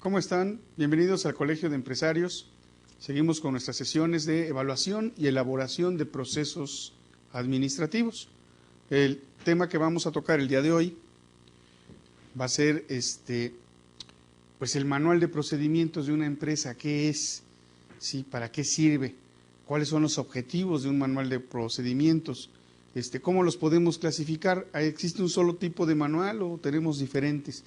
¿Cómo están? Bienvenidos al Colegio de Empresarios. Seguimos con nuestras sesiones de evaluación y elaboración de procesos administrativos. El tema que vamos a tocar el día de hoy va a ser pues el manual de procedimientos de una empresa. ¿Qué es? ¿Sí? ¿Para qué sirve? ¿Cuáles son los objetivos de un manual de procedimientos? ¿Cómo los podemos clasificar? ¿Existe un solo tipo de manual o tenemos diferentes?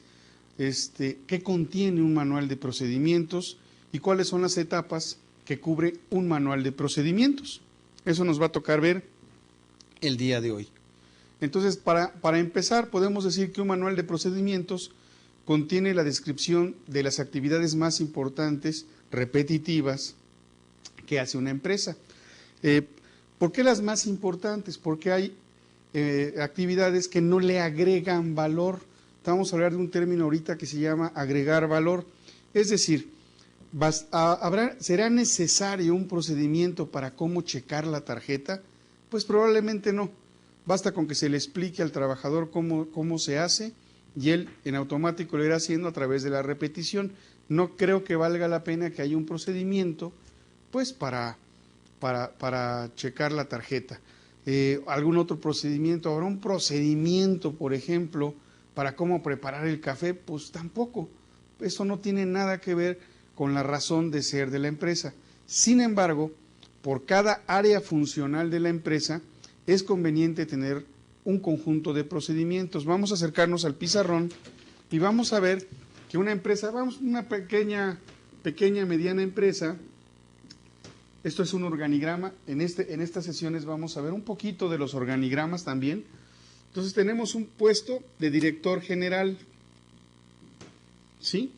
¿Qué contiene un manual de procedimientos y cuáles son las etapas que cubre un manual de procedimientos? Eso nos va a tocar ver el día de hoy. Entonces, para empezar, podemos decir que un manual de procedimientos contiene la descripción de las actividades más importantes, repetitivas, que hace una empresa. ¿Por qué las más importantes? Porque hay actividades que no le agregan valor. Vamos a hablar de un término ahorita que se llama agregar valor. Es decir, ¿será necesario un procedimiento para cómo checar la tarjeta? Pues probablemente no. Basta con que se le explique al trabajador cómo se hace y él en automático lo irá haciendo a través de la repetición. No creo que valga la pena que haya un procedimiento pues para checar la tarjeta. ¿Algún otro procedimiento? ¿Habrá un procedimiento, por ejemplo, para cómo preparar el café? Pues tampoco. Eso no tiene nada que ver con la razón de ser de la empresa. Sin embargo, por cada área funcional de la empresa es conveniente tener un conjunto de procedimientos. Vamos a acercarnos al pizarrón y vamos a ver que una empresa, una pequeña, mediana empresa, esto es un organigrama. En estas sesiones vamos a ver un poquito de los organigramas también. Entonces tenemos un puesto de director general, ¿sí?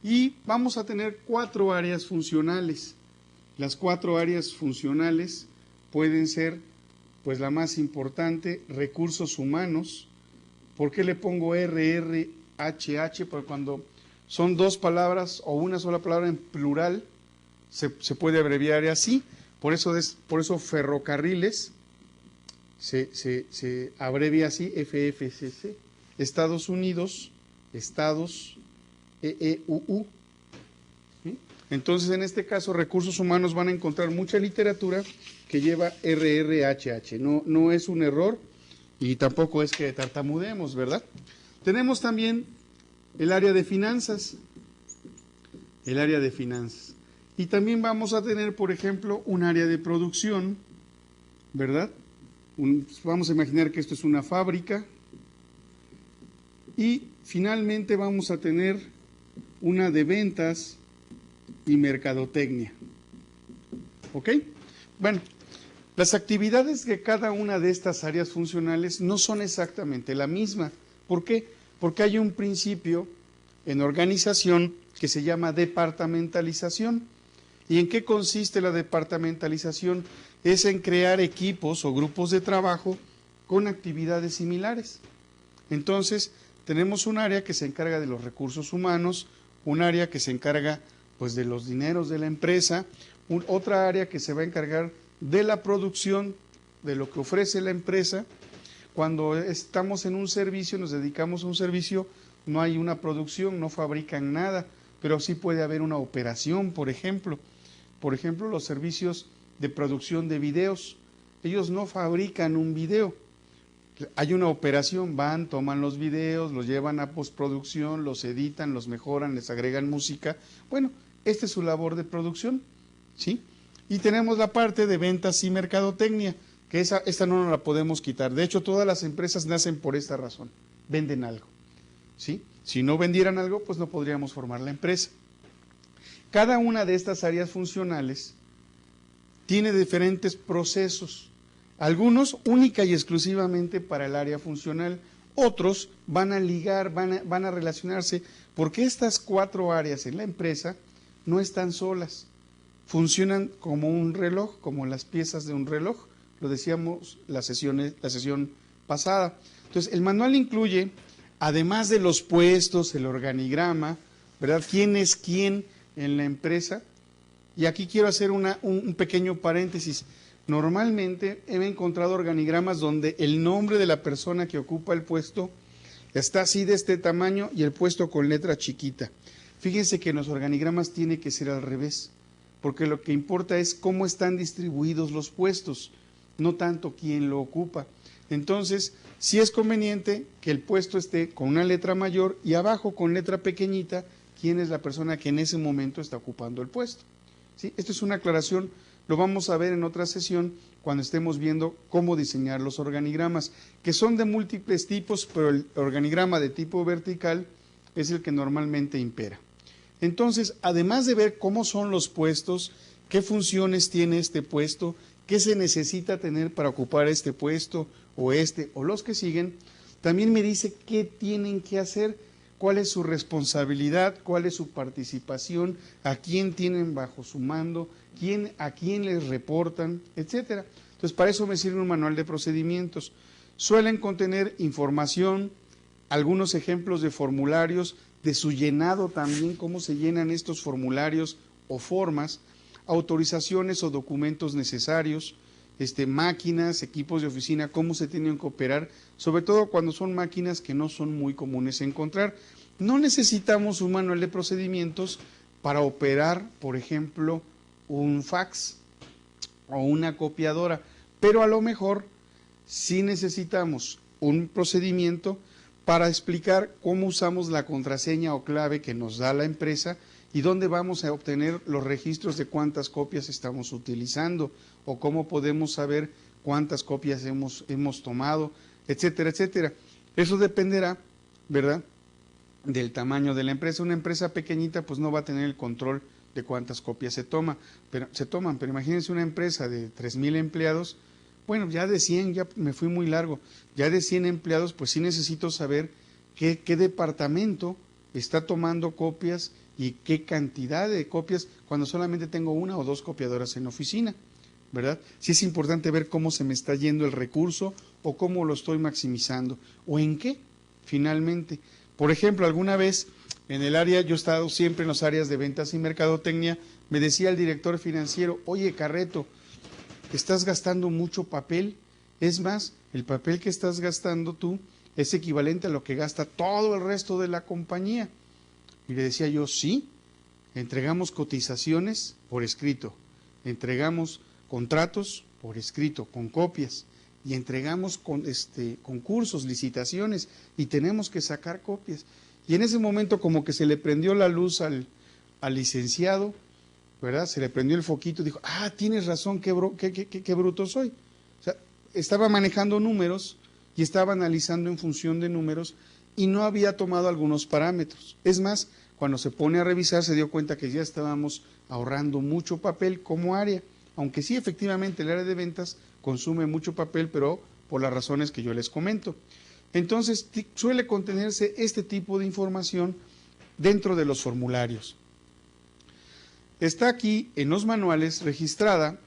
Y vamos a tener 4 áreas funcionales. Las 4 áreas funcionales pueden ser, pues la más importante, recursos humanos. ¿Por qué le pongo RRHH? Porque cuando son 2 palabras o una sola palabra en plural, se puede abreviar así. Por eso ferrocarriles se abrevia así, FFCC. Estados Unidos, Estados, EEUU. ¿Sí? Entonces, en este caso, recursos humanos van a encontrar mucha literatura que lleva RRHH. No es un error y tampoco es que tartamudeemos, ¿verdad? Tenemos también el área de finanzas. El área de finanzas. Y también vamos a tener, por ejemplo, un área de producción, ¿verdad? Vamos a imaginar que esto es una fábrica. Y finalmente vamos a tener una de ventas y mercadotecnia. ¿Ok? Bueno, las actividades de cada una de estas áreas funcionales no son exactamente la misma. ¿Por qué? Porque hay un principio en organización que se llama departamentalización. ¿Y en qué consiste la departamentalización? Es en crear equipos o grupos de trabajo con actividades similares. Entonces, tenemos un área que se encarga de los recursos humanos, un área que se encarga pues de los dineros de la empresa, otra área que se va a encargar de la producción, de lo que ofrece la empresa. Cuando estamos en un servicio, nos dedicamos a un servicio, no hay una producción, no fabrican nada, pero sí puede haber una operación, por ejemplo. Por ejemplo, los servicios de producción de videos, ellos no fabrican un video. Hay una operación, toman los videos, los llevan a postproducción, los editan, los mejoran, les agregan música. Bueno, esta es su labor de producción, ¿sí? Y tenemos la parte de ventas y mercadotecnia, que esta no nos la podemos quitar. De hecho, todas las empresas nacen por esta razón, venden algo, ¿sí? Si no vendieran algo, pues no podríamos formar la empresa. Cada una de estas áreas funcionales tiene diferentes procesos, algunos única y exclusivamente para el área funcional, otros van a ligar, van a relacionarse, porque estas 4 áreas en la empresa no están solas, funcionan como un reloj, como las piezas de un reloj, lo decíamos la sesión pasada. Entonces, el manual incluye, además de los puestos, el organigrama, ¿verdad? ¿Quién es quién en la empresa? Y aquí quiero hacer un pequeño paréntesis. Normalmente he encontrado organigramas donde el nombre de la persona que ocupa el puesto está así de este tamaño y el puesto con letra chiquita. Fíjense que en los organigramas tiene que ser al revés, porque lo que importa es cómo están distribuidos los puestos, no tanto quién lo ocupa. Entonces, sí es conveniente que el puesto esté con una letra mayor y abajo con letra pequeñita quién es la persona que en ese momento está ocupando el puesto. ¿Sí? Esto es una aclaración, lo vamos a ver en otra sesión cuando estemos viendo cómo diseñar los organigramas, que son de múltiples tipos, pero el organigrama de tipo vertical es el que normalmente impera. Entonces, además de ver cómo son los puestos, qué funciones tiene este puesto, qué se necesita tener para ocupar este puesto o los que siguen, también me dice qué tienen que hacer, cuál es su responsabilidad, cuál es su participación, a quién tienen bajo su mando, a quién les reportan, etcétera. Entonces, para eso me sirve un manual de procedimientos. Suelen contener información, algunos ejemplos de formularios, de su llenado también, cómo se llenan estos formularios o formas, autorizaciones o documentos necesarios, máquinas, equipos de oficina, cómo se tienen que operar, sobre todo cuando son máquinas que no son muy comunes encontrar. No necesitamos un manual de procedimientos para operar, por ejemplo, un fax o una copiadora, pero a lo mejor sí necesitamos un procedimiento para explicar cómo usamos la contraseña o clave que nos da la empresa y dónde vamos a obtener los registros de cuántas copias estamos utilizando o cómo podemos saber cuántas copias hemos tomado, etcétera, etcétera. Eso dependerá, ¿verdad?, del tamaño de la empresa. Una empresa pequeñita pues no va a tener el control de cuántas copias se toman, pero imagínense una empresa de 3,000 empleados, bueno, ya de 100, ya me fui muy largo, ya de 100 empleados, pues sí necesito saber qué departamento está tomando copias y qué cantidad de copias cuando solamente tengo una o dos copiadoras en oficina, ¿verdad? Sí es importante ver cómo se me está yendo el recurso o cómo lo estoy maximizando o en qué, finalmente. Por ejemplo, alguna vez en el área, yo he estado siempre en las áreas de ventas y mercadotecnia, me decía el director financiero, oye Carreto, estás gastando mucho papel, es más, el papel que estás gastando tú es equivalente a lo que gasta todo el resto de la compañía. Y le decía yo, sí, entregamos cotizaciones por escrito, entregamos contratos por escrito, con copias, y entregamos concursos, licitaciones, y tenemos que sacar copias. Y en ese momento como que se le prendió la luz al licenciado, ¿verdad? Se le prendió el foquito y dijo, tienes razón, qué bruto soy. O sea, estaba manejando números y estaba analizando en función de números y no había tomado algunos parámetros. Es más, cuando se pone a revisar se dio cuenta que ya estábamos ahorrando mucho papel como área, aunque sí, efectivamente, el área de ventas consume mucho papel, pero por las razones que yo les comento. Entonces, suele contenerse este tipo de información dentro de los formularios. Está aquí en los manuales registrada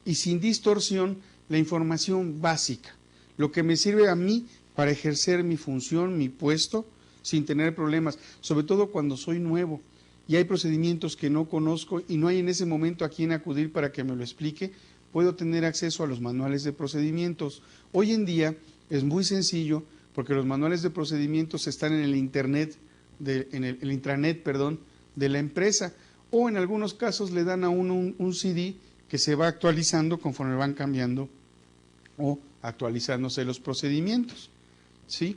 y sin distorsión la información básica, lo que me sirve a mí para ejercer mi función, mi puesto, sin tener problemas, sobre todo cuando soy nuevo y hay procedimientos que no conozco y no hay en ese momento a quién acudir para que me lo explique, puedo tener acceso a los manuales de procedimientos. Hoy en día es muy sencillo porque los manuales de procedimientos están en el internet, en el intranet, de la empresa, o en algunos casos le dan a uno un CD que se va actualizando conforme van cambiando o actualizándose los procedimientos, ¿sí?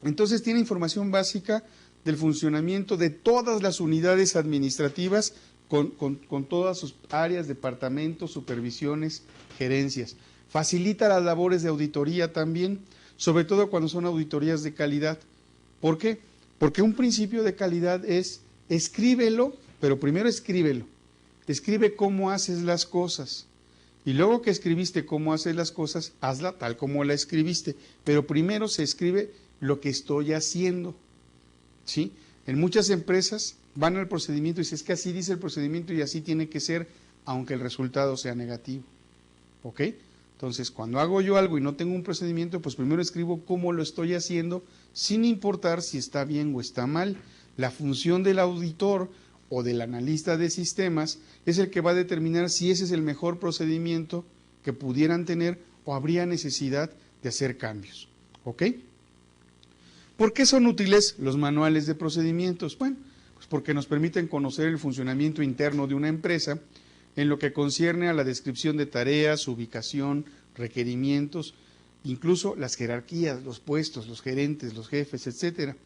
Entonces tiene información básica del funcionamiento de todas las unidades administrativas con todas sus áreas, departamentos, supervisiones, gerencias. Facilita las labores de auditoría también, sobre todo cuando son auditorías de calidad. ¿Por qué? Porque un principio de calidad es escríbelo, pero primero escríbelo. Escribe cómo haces las cosas. Y luego que escribiste cómo haces las cosas, hazla tal como la escribiste. Pero primero se escribe lo que estoy haciendo, ¿sí? En muchas empresas van al procedimiento y dicen, es que así dice el procedimiento y así tiene que ser, aunque el resultado sea negativo, ¿ok? Entonces, cuando hago yo algo y no tengo un procedimiento, pues primero escribo cómo lo estoy haciendo, sin importar si está bien o está mal. La función del auditor o del analista de sistemas es el que va a determinar si ese es el mejor procedimiento que pudieran tener o habría necesidad de hacer cambios, ¿ok? ¿Por qué son útiles los manuales de procedimientos? Bueno, pues Pues porque nos permiten conocer el funcionamiento interno de una empresa en lo que concierne a la descripción de tareas, ubicación, requerimientos, incluso las jerarquías, los puestos, los gerentes, los jefes, etcétera.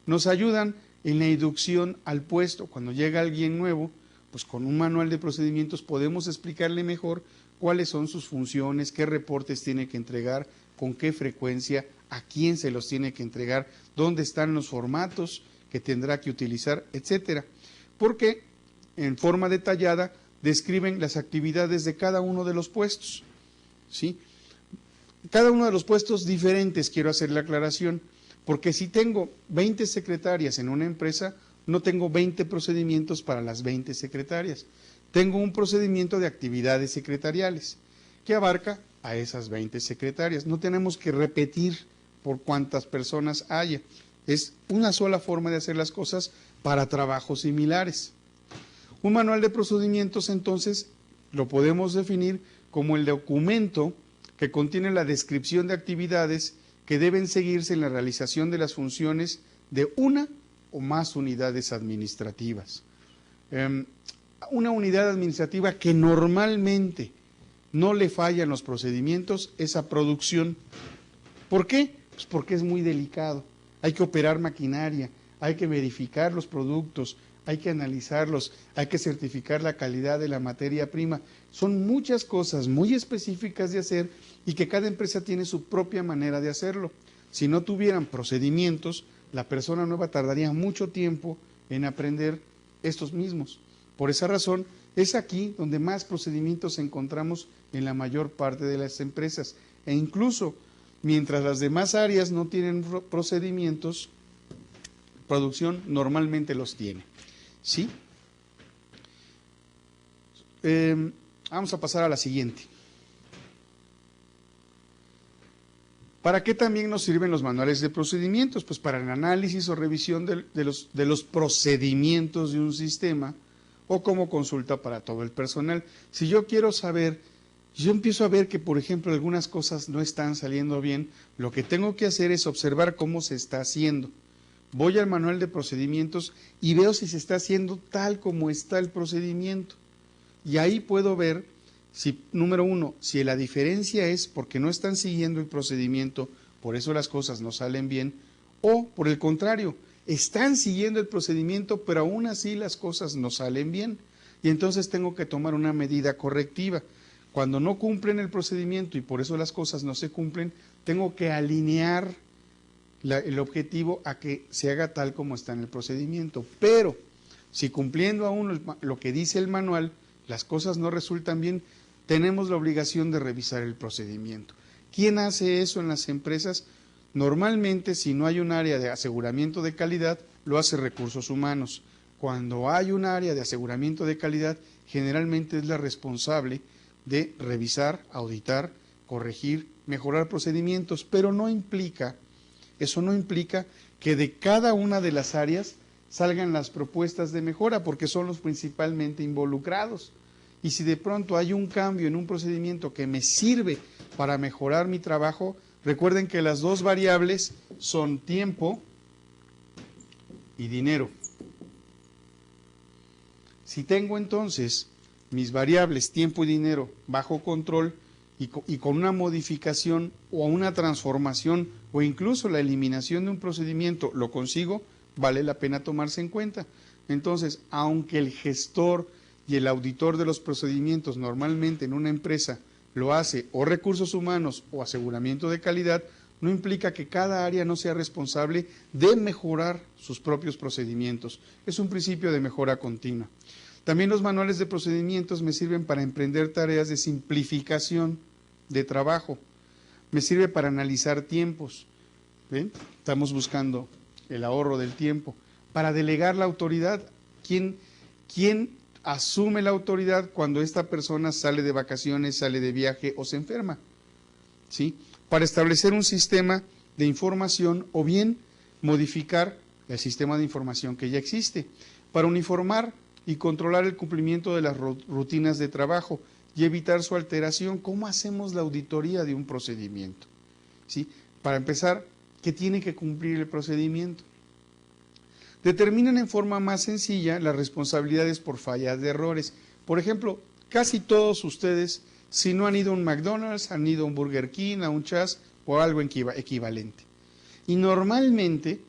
Nos ayudan en la inducción al puesto. Cuando llega alguien nuevo, pues con un manual de procedimientos podemos explicarle mejor cuáles son sus funciones, qué reportes tiene que entregar, con qué frecuencia, a quién se los tiene que entregar, dónde están los formatos que tendrá que utilizar, etcétera. Porque en forma detallada describen las actividades de cada uno de los puestos, ¿sí? Cada uno de los puestos diferentes, quiero hacer la aclaración, porque si tengo 20 secretarias en una empresa, no tengo 20 procedimientos para las 20 secretarias. Tengo un procedimiento de actividades secretariales que abarca a esas 20 secretarias. No tenemos que repetir por cuántas personas haya. Es una sola forma de hacer las cosas para trabajos similares. Un manual de procedimientos, entonces, lo podemos definir como el documento que contiene la descripción de actividades que deben seguirse en la realización de las funciones de una o más unidades administrativas. Una unidad administrativa que normalmente no le fallan los procedimientos es a producción. ¿Por qué? Pues porque es muy delicado. Hay que operar maquinaria, hay que verificar los productos, hay que analizarlos, hay que certificar la calidad de la materia prima. Son muchas cosas muy específicas de hacer y que cada empresa tiene su propia manera de hacerlo. Si no tuvieran procedimientos, la persona nueva tardaría mucho tiempo en aprender estos mismos. Por esa razón, es aquí donde más procedimientos encontramos en la mayor parte de las empresas. E incluso, mientras las demás áreas no tienen procedimientos, producción normalmente los tiene. ¿Sí? Vamos a pasar a la siguiente. ¿Para qué también nos sirven los manuales de procedimientos? Pues para el análisis o revisión de los procedimientos de un sistema o como consulta para todo el personal. Si yo quiero saber, yo empiezo a ver que, por ejemplo, algunas cosas no están saliendo bien, lo que tengo que hacer es observar cómo se está haciendo. Voy al manual de procedimientos y veo si se está haciendo tal como está el procedimiento. Y ahí puedo ver si, número uno, si la diferencia es porque no están siguiendo el procedimiento, por eso las cosas no salen bien, o por el contrario, están siguiendo el procedimiento, pero aún así las cosas no salen bien. Y entonces tengo que tomar una medida correctiva. Cuando no cumplen el procedimiento y por eso las cosas no se cumplen, tengo que alinear el objetivo a que se haga tal como está en el procedimiento. Pero si cumpliendo aún lo que dice el manual, las cosas no resultan bien, tenemos la obligación de revisar el procedimiento. ¿Quién hace eso en las empresas? Normalmente, si no hay un área de aseguramiento de calidad, lo hace recursos humanos. Cuando hay un área de aseguramiento de calidad, generalmente es la responsable de revisar, auditar, corregir, mejorar procedimientos, pero eso no implica que de cada una de las áreas salgan las propuestas de mejora, porque son los principalmente involucrados. Y si de pronto hay un cambio en un procedimiento que me sirve para mejorar mi trabajo, recuerden que las dos variables son tiempo y dinero. Si tengo entonces mis variables tiempo y dinero bajo control y con una modificación o una transformación o incluso la eliminación de un procedimiento lo consigo, vale la pena tomarse en cuenta. Entonces, aunque el gestor y el auditor de los procedimientos normalmente en una empresa lo hace o recursos humanos o aseguramiento de calidad, no implica que cada área no sea responsable de mejorar sus propios procedimientos. Es un principio de mejora continua. También los manuales de procedimientos me sirven para emprender tareas de simplificación de trabajo. Me sirve para analizar tiempos. ¿Ven? Estamos buscando el ahorro del tiempo. Para delegar la autoridad, ¿quién asume la autoridad cuando esta persona sale de vacaciones, sale de viaje o se enferma? ¿Sí? Para establecer un sistema de información o bien modificar el sistema de información que ya existe. Para uniformar y controlar el cumplimiento de las rutinas de trabajo y evitar su alteración. ¿Cómo hacemos la auditoría de un procedimiento? ¿Sí? Para empezar, ¿qué tiene que cumplir el procedimiento? Determinan en forma más sencilla las responsabilidades por fallas de errores. Por ejemplo, casi todos ustedes, si no han ido a un McDonald's, han ido a un Burger King, a un Chas o algo equivalente. Y normalmente,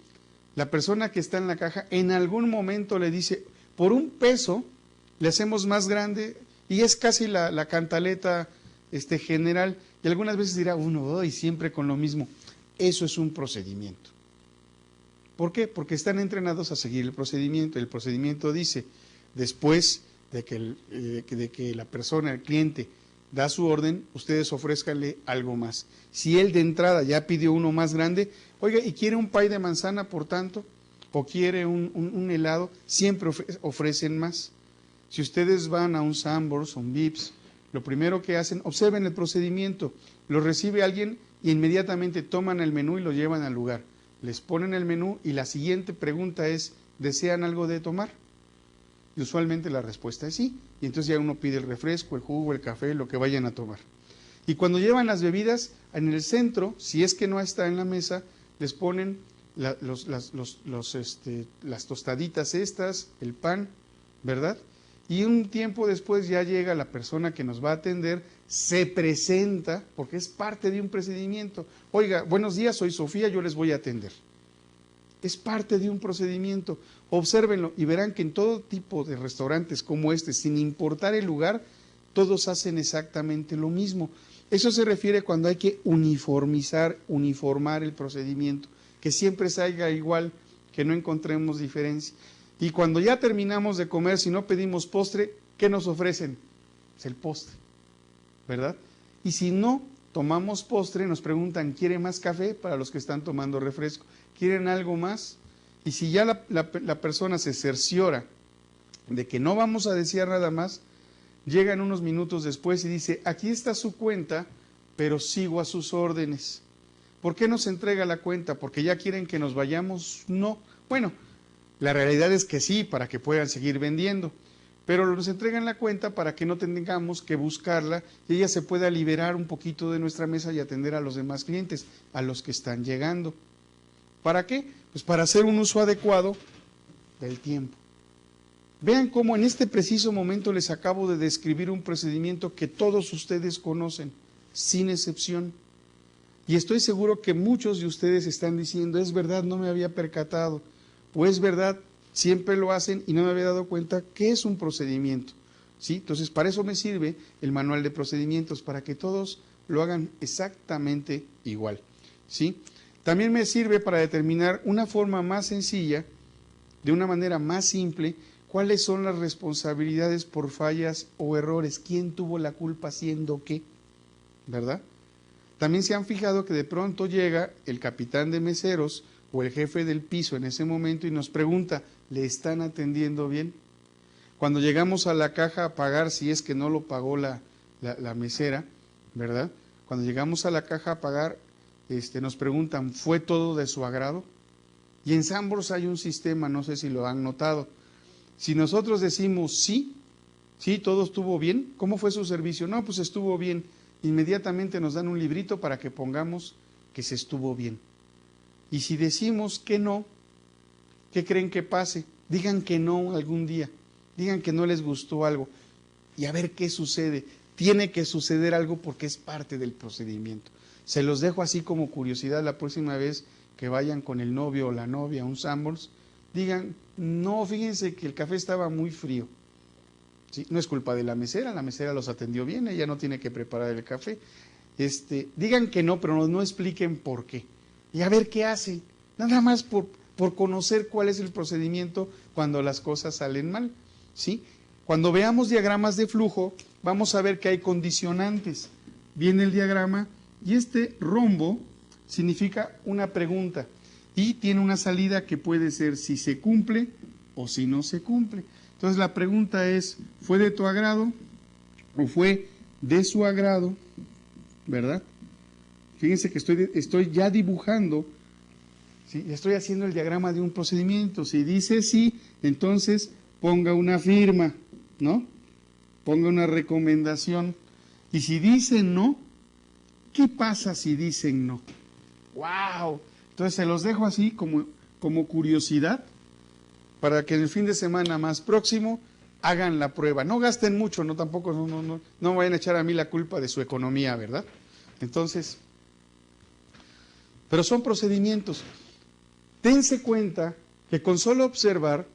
la persona que está en la caja en algún momento le dice, por $1 le hacemos más grande, y es casi la cantaleta general, y algunas veces dirá uno, y siempre con lo mismo. Eso es un procedimiento. ¿Por qué? Porque están entrenados a seguir el procedimiento. El procedimiento dice, después de que la persona, el cliente, da su orden, ustedes ofrézcanle algo más. Si él de entrada ya pidió uno más grande, oiga, ¿y quiere un pay de manzana por tanto? ¿O quiere un helado? Siempre ofrecen más. Si ustedes van a un Sanborns, un Vips, lo primero que hacen, observen el procedimiento, lo recibe alguien y inmediatamente toman el menú y lo llevan al lugar. Les ponen el menú y la siguiente pregunta es, ¿desean algo de tomar? Y usualmente la respuesta es sí. Y entonces ya uno pide el refresco, el jugo, el café, lo que vayan a tomar. Y cuando llevan las bebidas, en el centro, si es que no está en la mesa, les ponen las tostaditas estas, el pan, ¿verdad? Y un tiempo después ya llega la persona que nos va a atender, se presenta, porque es parte de un procedimiento. Oiga, buenos días, soy Sofía, yo les voy a atender. Es parte de un procedimiento. Obsérvenlo y verán que en todo tipo de restaurantes como este, sin importar el lugar, todos hacen exactamente lo mismo. Eso se refiere cuando hay que uniformar el procedimiento, que siempre salga igual, que no encontremos diferencia. Y cuando ya terminamos de comer, si no pedimos postre, ¿qué nos ofrecen? Es el postre, ¿verdad? Y si no tomamos postre, nos preguntan, ¿quiere más café? Para los que están tomando refresco, ¿quieren algo más? Y si ya la persona se cerciora de que no vamos a desear nada más, llegan unos minutos después y dice, aquí está su cuenta, pero sigo a sus órdenes. ¿Por qué nos entrega la cuenta? ¿Porque ya quieren que nos vayamos? No. Bueno, la realidad es que sí, para que puedan seguir vendiendo, pero nos entregan la cuenta para que no tengamos que buscarla y ella se pueda liberar un poquito de nuestra mesa y atender a los demás clientes, a los que están llegando. ¿Para qué? Pues para hacer un uso adecuado del tiempo. Vean cómo en este preciso momento les acabo de describir un procedimiento que todos ustedes conocen, sin excepción. Y estoy seguro que muchos de ustedes están diciendo, es verdad, no me había percatado, o es verdad, siempre lo hacen y no me había dado cuenta que es un procedimiento. ¿Sí? Entonces, para eso me sirve el manual de procedimientos, para que todos lo hagan exactamente igual. ¿Sí? También me sirve para determinar una forma más sencilla, de una manera más simple, cuáles son las responsabilidades por fallas o errores, quién tuvo la culpa haciendo qué, ¿verdad? También se han fijado que de pronto llega el capitán de meseros o el jefe del piso en ese momento y nos pregunta, ¿le están atendiendo bien? Cuando llegamos a la caja a pagar, si es que no lo pagó la mesera, ¿verdad? Cuando llegamos a la caja a pagar, nos preguntan, ¿fue todo de su agrado? Y en Sanborns hay un sistema, no sé si lo han notado. Si nosotros decimos sí, todo estuvo bien, ¿cómo fue su servicio? No, pues estuvo bien. Inmediatamente nos dan un librito para que pongamos que se estuvo bien. Y si decimos que no, ¿qué creen que pase? Digan que no algún día, digan que no les gustó algo y a ver qué sucede. Tiene que suceder algo porque es parte del procedimiento. Se los dejo así como curiosidad la próxima vez que vayan con el novio o la novia a un Sanborns, digan, no, fíjense que el café estaba muy frío. ¿Sí? No es culpa de la mesera los atendió bien, ella no tiene que preparar el café. Digan que no, pero no expliquen por qué. Y a ver qué hacen, nada más por conocer cuál es el procedimiento cuando las cosas salen mal. ¿Sí? Cuando veamos diagramas de flujo, vamos a ver que hay condicionantes. Viene el diagrama y este rombo significa una pregunta y tiene una salida que puede ser si se cumple o si no se cumple. Entonces la pregunta es, ¿fue de tu agrado o fue de su agrado? ¿Verdad? Fíjense que estoy ya dibujando, ¿sí? Estoy haciendo el diagrama de un procedimiento. Si dice sí, entonces ponga una firma, ¿no? Ponga una recomendación. Y si dice no, ¿qué pasa si dicen no? ¡Wow! Entonces se los dejo así como curiosidad para que en el fin de semana más próximo hagan la prueba. No gasten mucho, no tampoco, no vayan a echar a mí la culpa de su economía, ¿verdad? Entonces, pero son procedimientos. Dense cuenta que con solo observar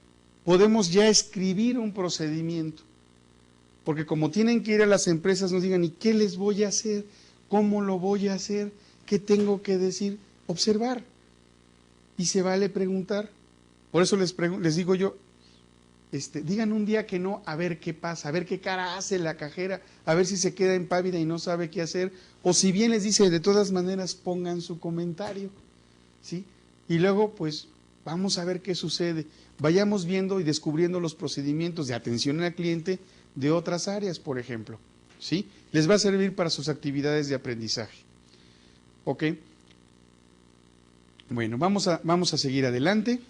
podemos ya escribir un procedimiento. Porque como tienen que ir a las empresas, nos digan, ¿y qué les voy a hacer? ¿Cómo lo voy a hacer? ¿Qué tengo que decir? Observar. Y se vale preguntar. Por eso les digo yo, digan un día que no, a ver qué pasa, a ver qué cara hace la cajera, a ver si se queda impávida y no sabe qué hacer. O si bien les dice, de todas maneras, pongan su comentario, ¿sí? Y luego, pues, vamos a ver qué sucede. Vayamos viendo y descubriendo los procedimientos de atención al cliente de otras áreas, por ejemplo, ¿sí? Les va a servir para sus actividades de aprendizaje. ¿Ok? Bueno, vamos a seguir adelante.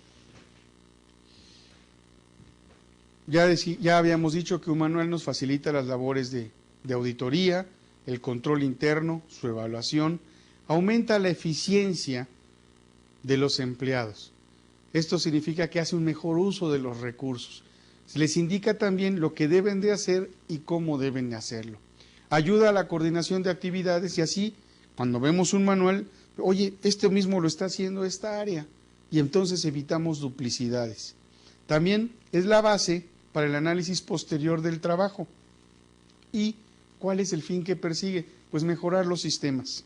Ya habíamos dicho que un manual nos facilita las labores de auditoría, el control interno, su evaluación, aumenta la eficiencia de los empleados. Esto significa que hace un mejor uso de los recursos. Les indica también lo que deben de hacer y cómo deben de hacerlo. Ayuda a la coordinación de actividades y así, cuando vemos un manual, oye, este mismo lo está haciendo esta área, y entonces evitamos duplicidades. También es la base para el análisis posterior del trabajo. ¿Y cuál es el fin que persigue? Pues mejorar los sistemas.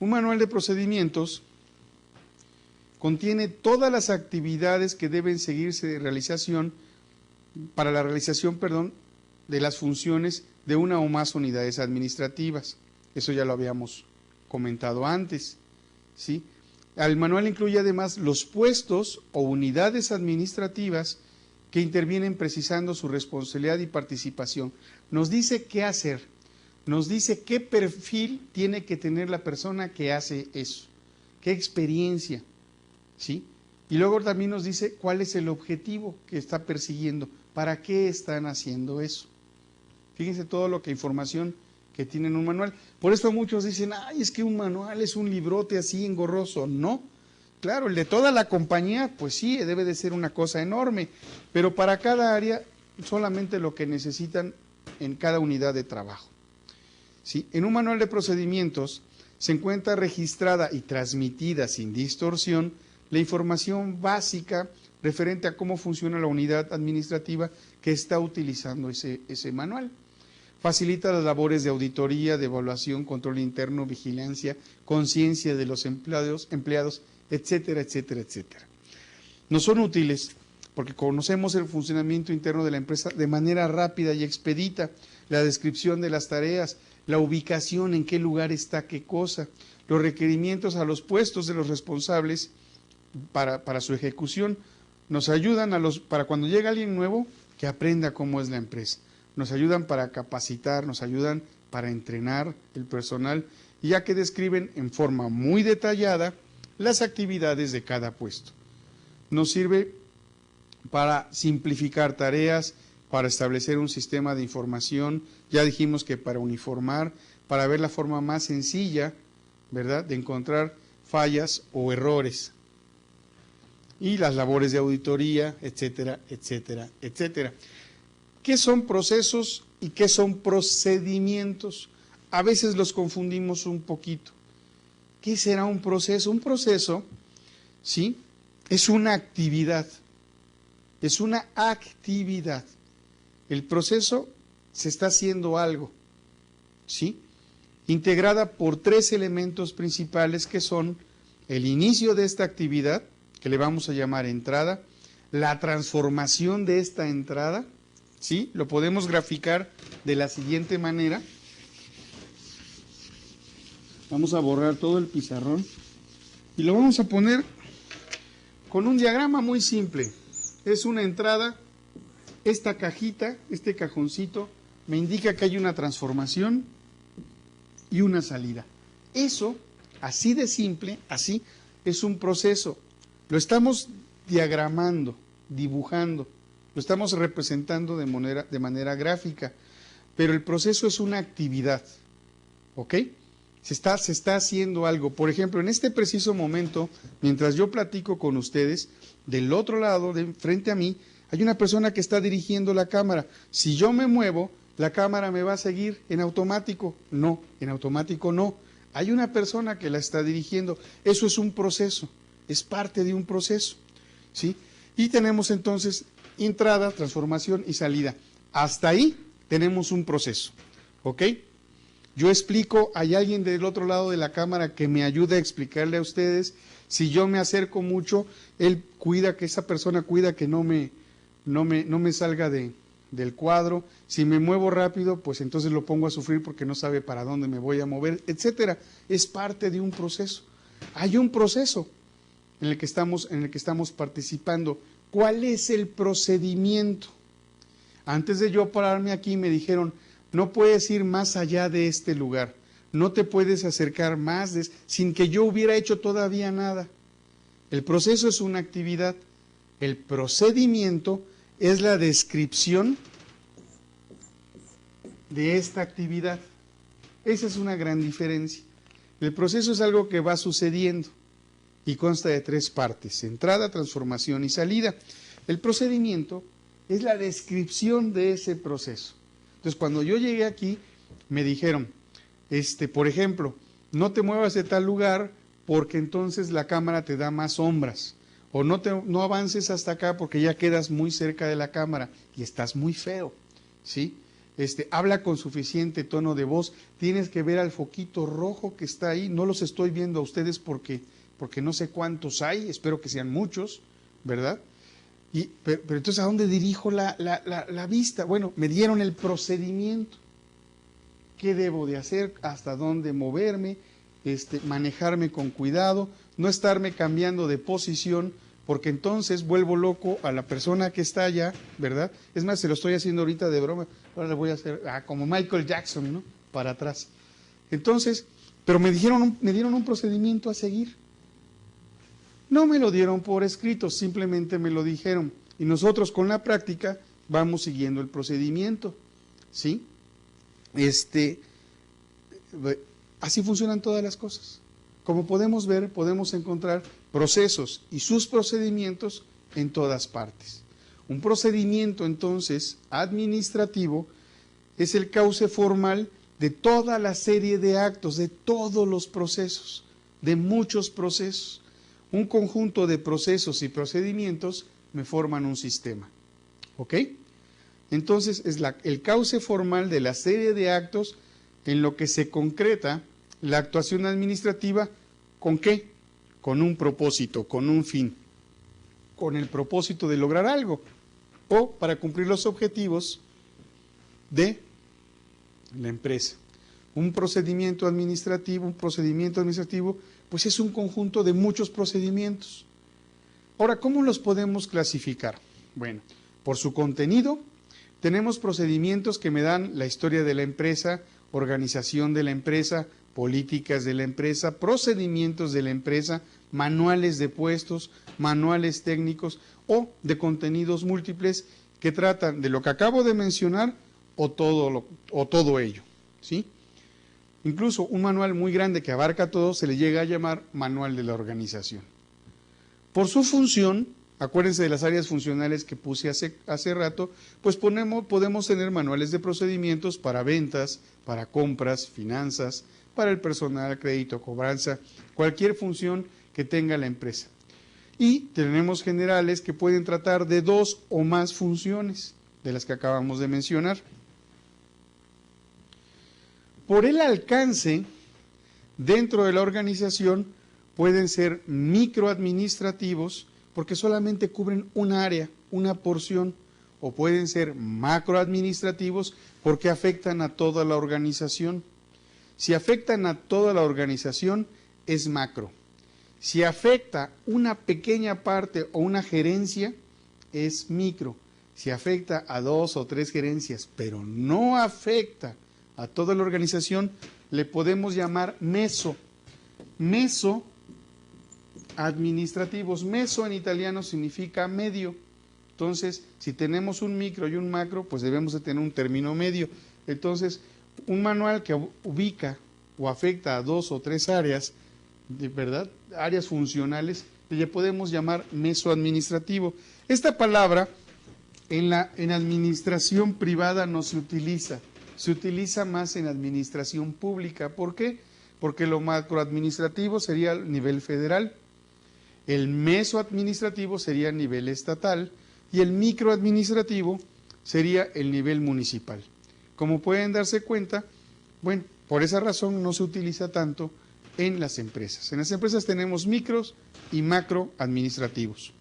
Un manual de procedimientos contiene todas las actividades que deben seguirse para la realización de las funciones de una o más unidades administrativas. Eso ya lo habíamos comentado antes, ¿sí? El manual incluye además los puestos o unidades administrativas que intervienen precisando su responsabilidad y participación. Nos dice qué hacer, nos dice qué perfil tiene que tener la persona que hace eso, qué experiencia, ¿sí? Y luego también nos dice cuál es el objetivo que está persiguiendo, para qué están haciendo eso. Fíjense todo lo que información que tienen un manual. Por eso muchos dicen, ay, es que un manual es un librote así engorroso. No, claro, el de toda la compañía, pues sí, debe de ser una cosa enorme, pero para cada área solamente lo que necesitan en cada unidad de trabajo. ¿Sí? En un manual de procedimientos se encuentra registrada y transmitida sin distorsión la información básica referente a cómo funciona la unidad administrativa que está utilizando ese manual. Facilita las labores de auditoría, de evaluación, control interno, vigilancia, conciencia de los empleados, etcétera, etcétera, etcétera. Nos son útiles porque conocemos el funcionamiento interno de la empresa de manera rápida y expedita, la descripción de las tareas, la ubicación, en qué lugar está qué cosa, los requerimientos a los puestos de los responsables para su ejecución. Nos ayudan para cuando llega alguien nuevo que aprenda cómo es la empresa. Nos ayudan para capacitar, nos ayudan para entrenar el personal, ya que describen en forma muy detallada las actividades de cada puesto. Nos sirve para simplificar tareas, para establecer un sistema de información, ya dijimos que para uniformar, para ver la forma más sencilla, ¿verdad?, de encontrar fallas o errores. Y las labores de auditoría, etcétera, etcétera, etcétera. ¿Qué son procesos y qué son procedimientos? A veces los confundimos un poquito. ¿Qué será un proceso? Un proceso, ¿sí?, es una actividad. Es una actividad. El proceso se está haciendo algo, ¿sí?, integrada por 3 elementos principales que son el inicio de esta actividad, que le vamos a llamar entrada, la transformación de esta entrada, ¿sí? Lo podemos graficar de la siguiente manera. Vamos a borrar todo el pizarrón y lo vamos a poner con un diagrama muy simple. Es una entrada, esta cajita, este cajoncito, me indica que hay una transformación y una salida. Eso, así de simple, así, es un proceso. Lo estamos diagramando, dibujando, lo estamos representando de manera gráfica, pero el proceso es una actividad, ¿ok? se está haciendo algo. Por ejemplo, en este preciso momento, mientras yo platico con ustedes, del otro lado, frente a mí, hay una persona que está dirigiendo la cámara. Si yo me muevo, la cámara me va a seguir en automático. No, en automático no. Hay una persona que la está dirigiendo. Eso es un proceso, es parte de un proceso, ¿sí? Y tenemos entonces entrada, transformación y salida. Hasta ahí tenemos un proceso, ¿ok? Yo explico, hay alguien del otro lado de la cámara que me ayuda a explicarle a ustedes. Si yo me acerco mucho, él cuida, que esa persona cuida que no me salga del cuadro. Si me muevo rápido, pues entonces lo pongo a sufrir porque no sabe para dónde me voy a mover, etcétera. Es parte de un proceso. Hay un proceso en el que estamos participando. ¿Cuál es el procedimiento? Antes de yo pararme aquí me dijeron, no puedes ir más allá de este lugar, no te puedes acercar más sin que yo hubiera hecho todavía nada. El proceso es una actividad, el procedimiento es la descripción de esta actividad. Esa es una gran diferencia. El proceso es algo que va sucediendo y consta de 3 partes: entrada, transformación y salida. El procedimiento es la descripción de ese proceso. Entonces, cuando yo llegué aquí, me dijeron, por ejemplo, no te muevas de tal lugar porque entonces la cámara te da más sombras. O no avances hasta acá porque ya quedas muy cerca de la cámara y estás muy feo, ¿sí? Habla con suficiente tono de voz, tienes que ver al foquito rojo que está ahí. No los estoy viendo a ustedes porque no sé cuántos hay, espero que sean muchos, ¿verdad? Pero entonces, ¿a dónde dirijo la vista? Bueno, me dieron el procedimiento. ¿Qué debo de hacer? ¿Hasta dónde moverme? Manejarme con cuidado, no estarme cambiando de posición, porque entonces vuelvo loco a la persona que está allá, ¿verdad? Es más, se lo estoy haciendo ahorita de broma, ahora le voy a hacer como Michael Jackson, ¿no? Para atrás. Entonces, pero me dieron un procedimiento a seguir. No me lo dieron por escrito, simplemente me lo dijeron. Y nosotros con la práctica vamos siguiendo el procedimiento, ¿sí? Así funcionan todas las cosas. Como podemos ver, podemos encontrar procesos y sus procedimientos en todas partes. Un procedimiento, entonces, administrativo es el cauce formal de toda la serie de actos, de todos los procesos, de muchos procesos. Un conjunto de procesos y procedimientos me forman un sistema. ¿Ok? Entonces, es el cauce formal de la serie de actos en lo que se concreta la actuación administrativa. ¿Con qué? Con un propósito, con un fin, con el propósito de lograr algo o para cumplir los objetivos de la empresa. Un procedimiento administrativo, pues es un conjunto de muchos procedimientos. Ahora, ¿cómo los podemos clasificar? Bueno, por su contenido, tenemos procedimientos que me dan la historia de la empresa, organización de la empresa, políticas de la empresa, procedimientos de la empresa, manuales de puestos, manuales técnicos o de contenidos múltiples que tratan de lo que acabo de mencionar o todo ello, ¿sí? Incluso un manual muy grande que abarca todo se le llega a llamar manual de la organización. Por su función, acuérdense de las áreas funcionales que puse hace rato, pues podemos tener manuales de procedimientos para ventas, para compras, finanzas, para el personal, crédito, cobranza, cualquier función que tenga la empresa. Y tenemos generales que pueden tratar de 2 o más funciones de las que acabamos de mencionar. Por el alcance, dentro de la organización pueden ser microadministrativos porque solamente cubren un área, una porción, o pueden ser macroadministrativos porque afectan a toda la organización. Si afectan a toda la organización, es macro. Si afecta una pequeña parte o una gerencia, es micro. Si afecta a 2 o 3 gerencias, pero no afecta a toda la organización, le podemos llamar meso. Meso administrativos. Meso en italiano significa medio. Entonces, si tenemos un micro y un macro, pues debemos de tener un término medio. Entonces, un manual que ubica o afecta a 2 o 3 áreas, de verdad, áreas funcionales, le podemos llamar mesoadministrativo. Esta palabra en administración privada no se utiliza más en administración pública. ¿Por qué? Porque lo macroadministrativo sería a nivel federal, el mesoadministrativo sería a nivel estatal y el microadministrativo sería el nivel municipal. Como pueden darse cuenta, bueno, por esa razón no se utiliza tanto en las empresas. En las empresas tenemos micros y macroadministrativos.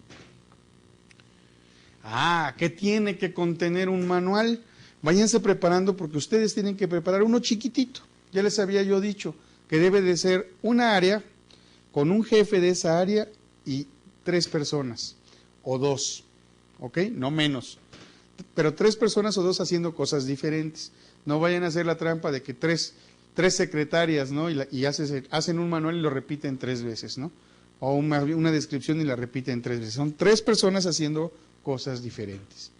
¿Qué tiene que contener un manual? Váyanse preparando porque ustedes tienen que preparar uno chiquitito. Ya les había yo dicho que debe de ser una área con un jefe de esa área y 3 personas o 2, ¿ok? No menos. Pero 3 personas o 2 haciendo cosas diferentes. No vayan a hacer la trampa de que tres secretarias, ¿no? Y hacen un manual y lo repiten 3 veces, ¿no? O una descripción y la repiten 3 veces. Son 3 personas haciendo cosas diferentes.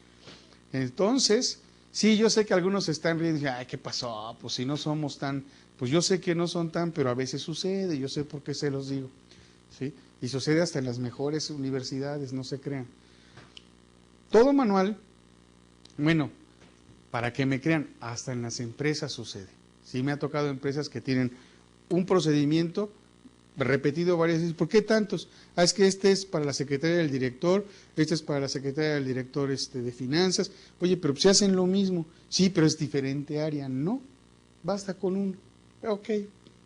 Entonces, sí, yo sé que algunos están riendo y dicen, ay, ¿qué pasó? Pues si no somos tan, pues yo sé que no son tan, pero a veces sucede, yo sé por qué se los digo, ¿sí? Y sucede hasta en las mejores universidades, no se crean. Todo manual, bueno, para que me crean, hasta en las empresas sucede. Sí, me ha tocado empresas que tienen un procedimiento repetido varias veces. ¿Por qué tantos? Es que este es para la secretaria del director, este es para la secretaria del director de finanzas. Oye, pero se hacen lo mismo. Sí, pero es diferente área. No, basta con uno. Ok,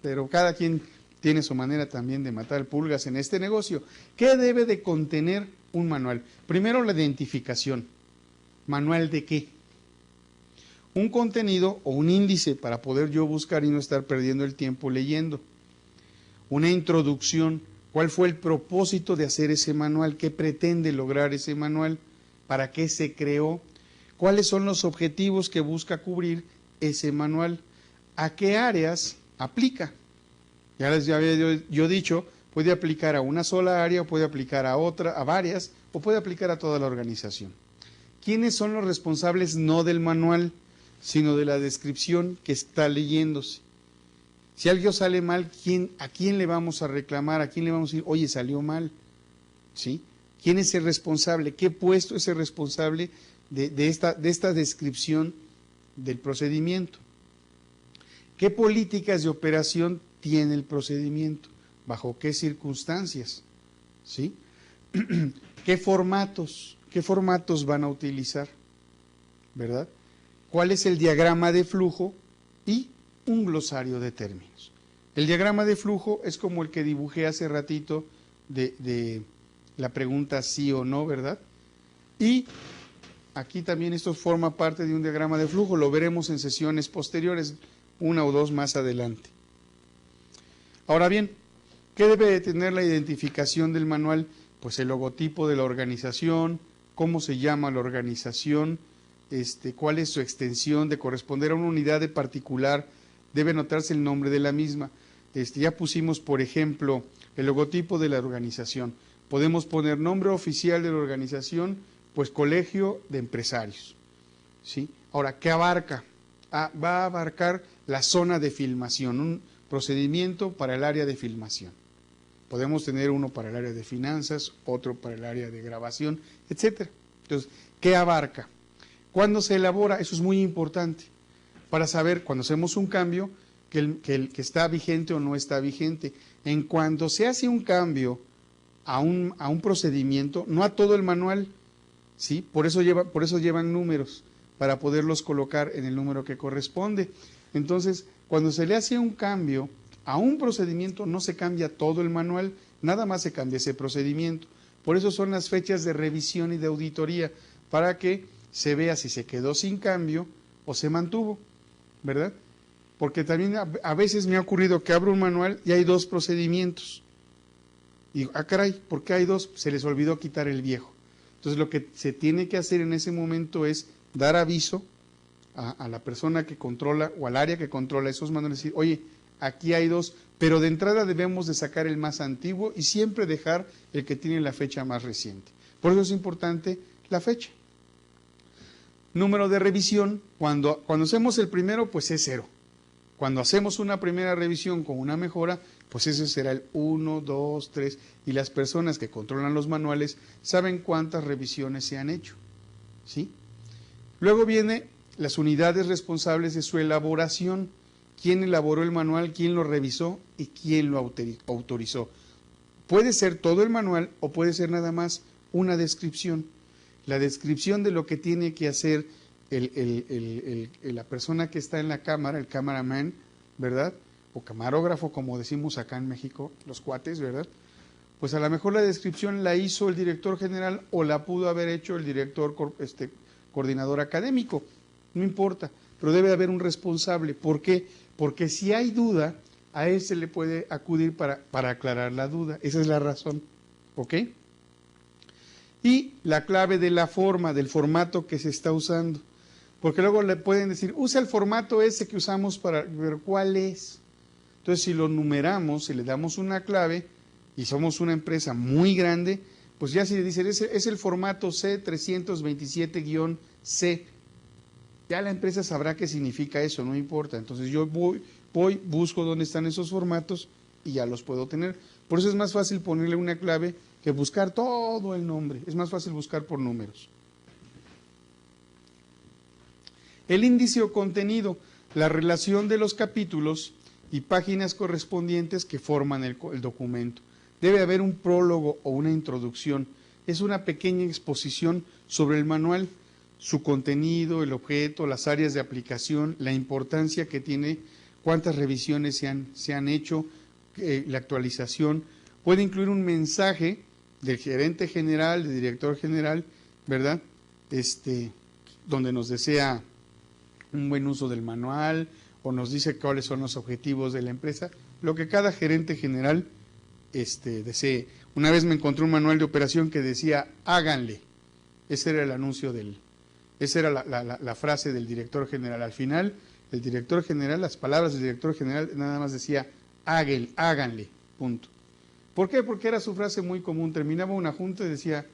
pero cada quien tiene su manera también de matar pulgas en este negocio. ¿Qué debe de contener un manual? Primero, la identificación. ¿Manual de qué? Un contenido o un índice para poder yo buscar y no estar perdiendo el tiempo leyendo. Una introducción, ¿cuál fue el propósito de hacer ese manual? ¿Qué pretende lograr ese manual? ¿Para qué se creó? ¿Cuáles son los objetivos que busca cubrir ese manual? ¿A qué áreas aplica? Ya les había yo dicho, puede aplicar a una sola área, o puede aplicar a otra, a varias, o puede aplicar a toda la organización. ¿Quiénes son los responsables no del manual, sino de la descripción que está leyéndose? Si algo sale mal, ¿a quién le vamos a reclamar? ¿A quién le vamos a decir, oye, salió mal? ¿Sí? ¿Quién es el responsable? ¿Qué puesto es el responsable de esta descripción del procedimiento? ¿Qué políticas de operación tiene el procedimiento? ¿Bajo qué circunstancias? ¿Sí? ¿Qué formatos van a utilizar? ¿Verdad? ¿Cuál es el diagrama de flujo? Y un glosario de términos. El diagrama de flujo es como el que dibujé hace ratito de la pregunta sí o no, ¿verdad? Y aquí también esto forma parte de un diagrama de flujo, lo veremos en sesiones posteriores, 1 o 2 más adelante. Ahora bien, ¿qué debe de tener la identificación del manual? Pues el logotipo de la organización, cómo se llama la organización, cuál es su extensión, de corresponder a una unidad de particular, debe notarse el nombre de la misma. Ya pusimos, por ejemplo, el logotipo de la organización. Podemos poner nombre oficial de la organización, pues Colegio de Empresarios. ¿Sí? Ahora, ¿qué abarca? Va a abarcar la zona de filmación, un procedimiento para el área de filmación. Podemos tener uno para el área de finanzas, otro para el área de grabación, etcétera. Entonces, ¿qué abarca? ¿Cuándo se elabora? Eso es muy importante para saber cuando hacemos un cambio que está vigente o no está vigente. En cuanto se hace un cambio a un procedimiento, no a todo el manual, ¿sí? Por eso llevan números, para poderlos colocar en el número que corresponde. Entonces, cuando se le hace un cambio a un procedimiento, no se cambia todo el manual, nada más se cambia ese procedimiento. Por eso son las fechas de revisión y de auditoría, para que se vea si se quedó sin cambio o se mantuvo, ¿verdad? Porque también a veces me ha ocurrido que abro un manual y hay 2 procedimientos. Y digo, caray, ¿por qué hay 2? Se les olvidó quitar el viejo. Entonces lo que se tiene que hacer en ese momento es dar aviso a la persona que controla o al área que controla esos manuales, decir, oye, aquí hay 2, pero de entrada debemos de sacar el más antiguo y siempre dejar el que tiene la fecha más reciente. Por eso es importante la fecha. Número de revisión, cuando hacemos el primero, pues es 0. Cuando hacemos una primera revisión con una mejora, pues ese será el 1, 2, 3, y las personas que controlan los manuales saben cuántas revisiones se han hecho, ¿sí? Luego viene las unidades responsables de su elaboración, quién elaboró el manual, quién lo revisó y quién lo autorizó. Puede ser todo el manual o puede ser nada más una descripción. La descripción de lo que tiene que hacer la persona que está en la cámara, el cameraman, ¿verdad? O camarógrafo, como decimos acá en México, los cuates, ¿verdad? Pues a lo mejor la descripción la hizo el director general o la pudo haber hecho el director coordinador académico, no importa, pero debe haber un responsable. ¿Por qué? Porque si hay duda, a él se le puede acudir para aclarar la duda. Esa es la razón, ¿ok? Y la clave de la forma, del formato que se está usando. Porque luego le pueden decir, usa el formato ese que usamos para ver cuál es. Entonces, si lo numeramos, si le damos una clave, y somos una empresa muy grande, pues ya si le dicen, es el formato C327-C, ya la empresa sabrá qué significa eso, no importa. Entonces yo voy, busco dónde están esos formatos y ya los puedo tener. Por eso es más fácil ponerle una clave que buscar todo el nombre. Es más fácil buscar por números. El índice o contenido, la relación de los capítulos y páginas correspondientes que forman el documento. Debe haber un prólogo o una introducción. Es una pequeña exposición sobre el manual, su contenido, el objeto, las áreas de aplicación, la importancia que tiene, cuántas revisiones se han hecho, la actualización. Puede incluir un mensaje del gerente general, del director general, ¿verdad? Donde nos desea un buen uso del manual o nos dice cuáles son los objetivos de la empresa, lo que cada gerente general desee. Una vez me encontré un manual de operación que decía, háganle. Ese era el anuncio esa era la frase del director general. Al final, el director general, las palabras del director general nada más decía, háganle, punto. ¿Por qué? Porque era su frase muy común. Terminaba una junta y decía,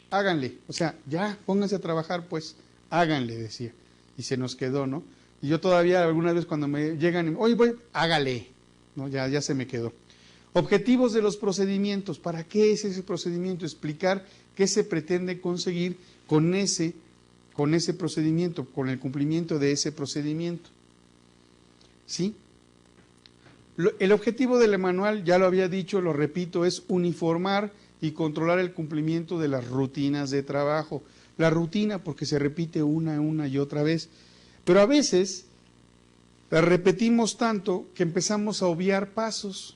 háganle. O sea, ya, pónganse a trabajar, pues, háganle, decía. Y se nos quedó, ¿no? Y yo todavía alguna vez cuando me llegan, oye, hágale, ¿no? Ya se me quedó. Objetivos de los procedimientos. ¿Para qué es ese procedimiento? Explicar qué se pretende conseguir con ese procedimiento, con el cumplimiento de ese procedimiento. ¿Sí? El objetivo del manual, ya lo había dicho, lo repito, es uniformar y controlar el cumplimiento de las rutinas de trabajo. La rutina porque se repite una y otra vez. Pero a veces la repetimos tanto que empezamos a obviar pasos.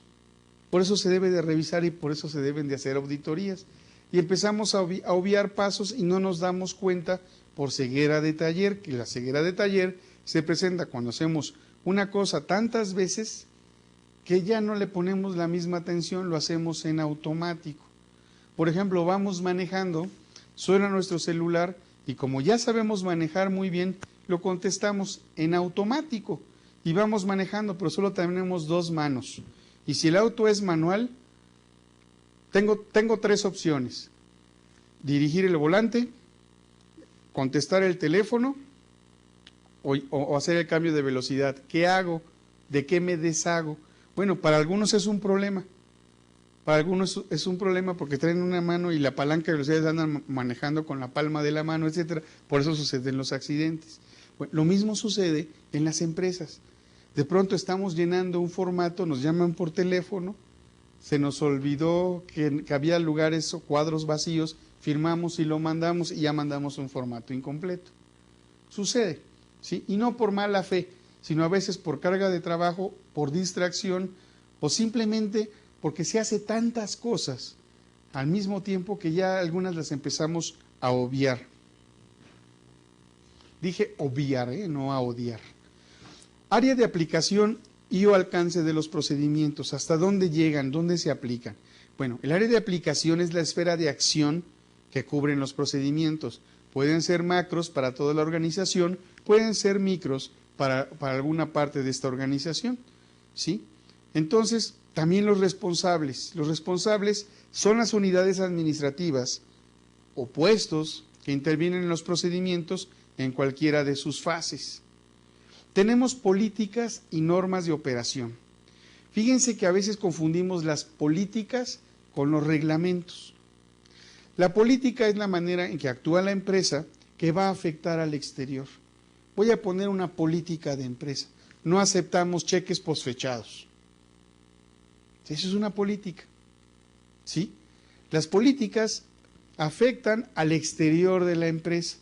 Por eso se debe de revisar y por eso se deben de hacer auditorías. Y empezamos a obviar pasos y no nos damos cuenta por ceguera de taller, que la ceguera de taller se presenta cuando hacemos una cosa tantas veces que ya no le ponemos la misma atención, lo hacemos en automático. Por ejemplo, vamos manejando, suena nuestro celular y como ya sabemos manejar muy bien, lo contestamos en automático y vamos manejando, pero solo tenemos dos manos. Y si el auto es manual, tengo tres opciones: dirigir el volante, contestar el teléfono o hacer el cambio de velocidad. ¿Qué hago? ¿De qué me deshago? Bueno, para algunos es un problema. Para algunos es un problema porque traen una mano y la palanca de velocidad andan manejando con la palma de la mano, etcétera. Por eso suceden los accidentes. Bueno, lo mismo sucede en las empresas. De pronto estamos llenando un formato, nos llaman por teléfono, se nos olvidó que había lugares o cuadros vacíos, firmamos y lo mandamos y ya mandamos un formato incompleto. Sucede, ¿sí? Y no por mala fe, sino a veces por carga de trabajo, por distracción o simplemente porque se hace tantas cosas al mismo tiempo que ya algunas las empezamos a obviar. Dije obviar, no a odiar. Área de aplicación y o alcance de los procedimientos. ¿Hasta dónde llegan? ¿Dónde se aplican? Bueno, el área de aplicación es la esfera de acción que cubren los procedimientos. Pueden ser macros para toda la organización, pueden ser micros para alguna parte de esta organización, ¿sí? Entonces, también los responsables. Los responsables son las unidades administrativas o puestos que intervienen en los procedimientos en cualquiera de sus fases. tenemos políticas y normas de operación. Fíjense que a veces confundimos las políticas con los reglamentos. La política es la manera en que actúa la empresa que va a afectar al exterior. Voy a poner una política de empresa. No aceptamos cheques posfechados. Eso es una política. ¿Sí? Las políticas afectan al exterior de la empresa.